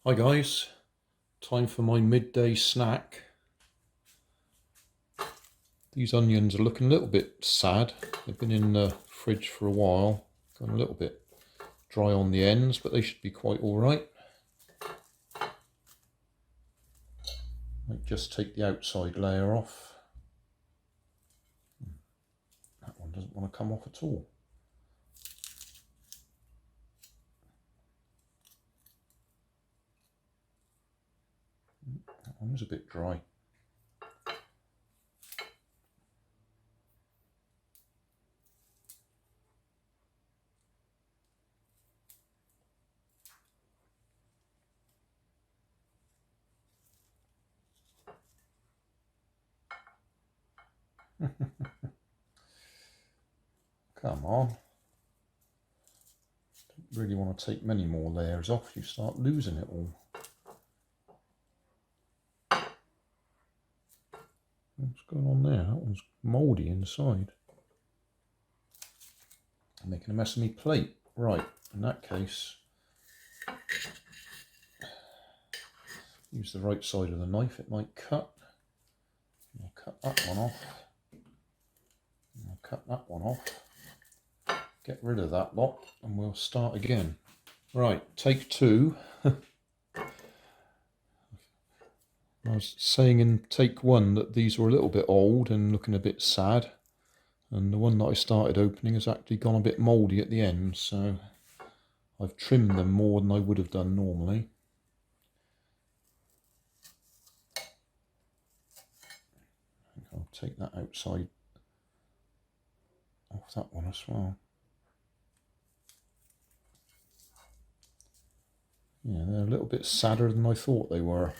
Hi guys, time for my midday snack. These onions are looking a little bit sad. They've been in the fridge for a while, gone a little bit dry on the ends, but they should be quite alright. Might just take the outside layer off. That one doesn't want to come off at all. That one is a bit dry. Come on. Don't really want to take many more layers off, you start losing it all. What's going on there? That one's mouldy inside. I'm making a mess of my plate. Right, in that case, use the right side of the knife, it might cut. I'll cut that one off. I'll cut that one off. Get rid of that lot and we'll start again. Right, take two. I was saying in take one that these were a little bit old and looking a bit sad. And the one that I started opening has actually gone a bit mouldy at the end, so I've trimmed them more than I would have done normally. I think I'll take that outside off that one as well. Yeah, they're a little bit sadder than I thought they were.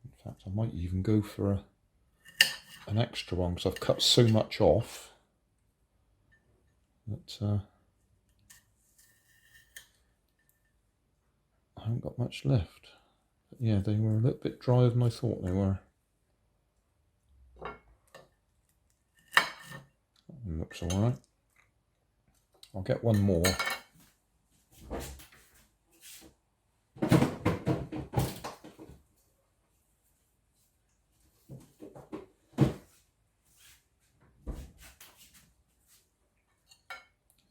In fact, I might even go for an extra one because I've cut so much off that I haven't got much left. But yeah, they were a little bit drier than I thought they were. That one looks alright. I'll get one more.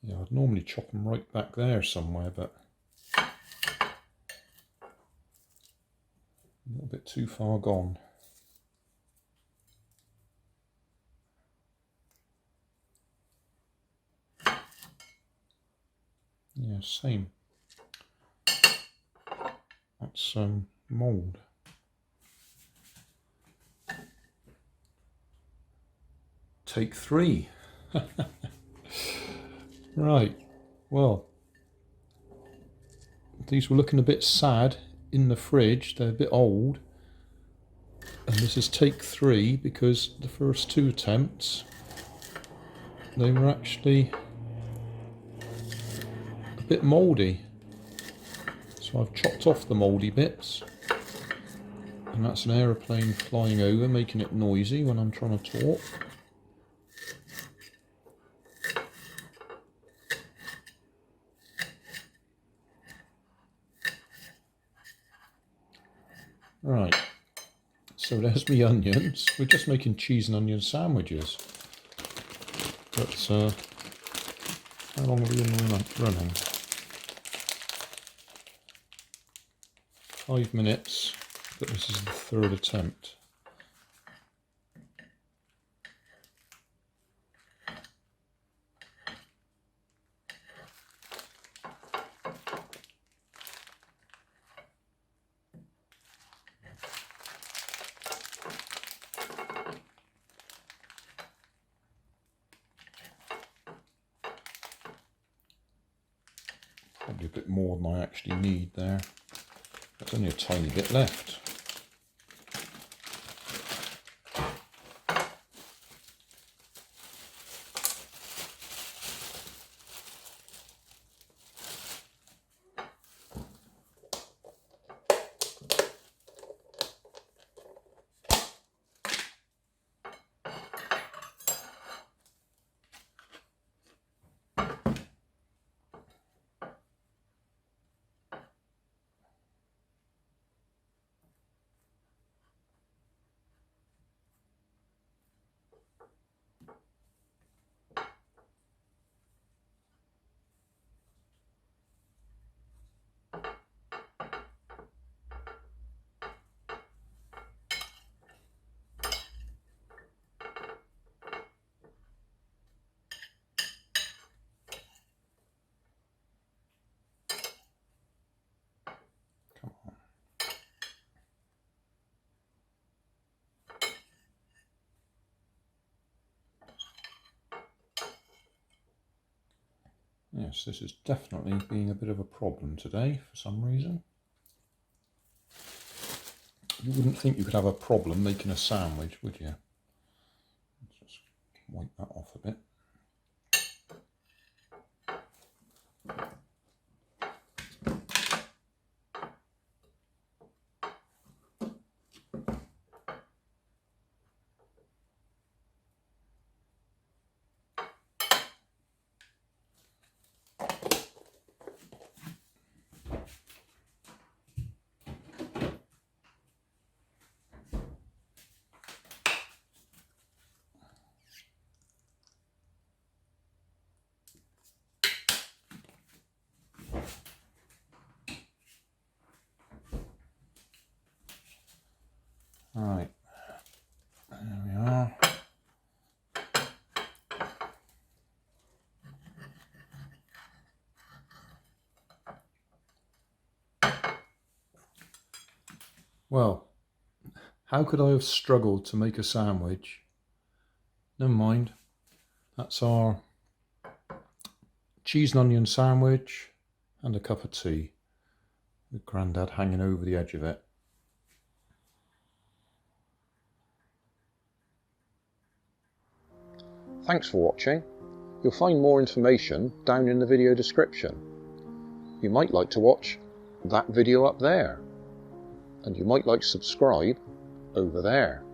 Yeah, I'd normally chop them right back there somewhere, but a little bit too far gone. Yeah, same. That's mould. Take three. Right, well, these were looking a bit sad in the fridge. They're a bit old. And this is take three because the first two attempts, they were actually a bit mouldy. So I've chopped off the mouldy bits. And that's an aeroplane flying over, making it noisy when I'm trying to talk. Right, so there's me onions. We're just making cheese and onion sandwiches. But how long have we been running? 5 minutes, but this is the third attempt. Probably a bit more than I actually need there. There's only a tiny bit left. Yes, this is definitely being a bit of a problem today for some reason. You wouldn't think you could have a problem making a sandwich, would you? Let's just wipe that off a bit. Right, there we are. Well, how could I have struggled to make a sandwich? Never mind. That's our cheese and onion sandwich and a cup of tea with Grandad hanging over the edge of it. Thanks for watching. You'll find more information down in the video description. You might like to watch that video up there, and you might like to subscribe over there.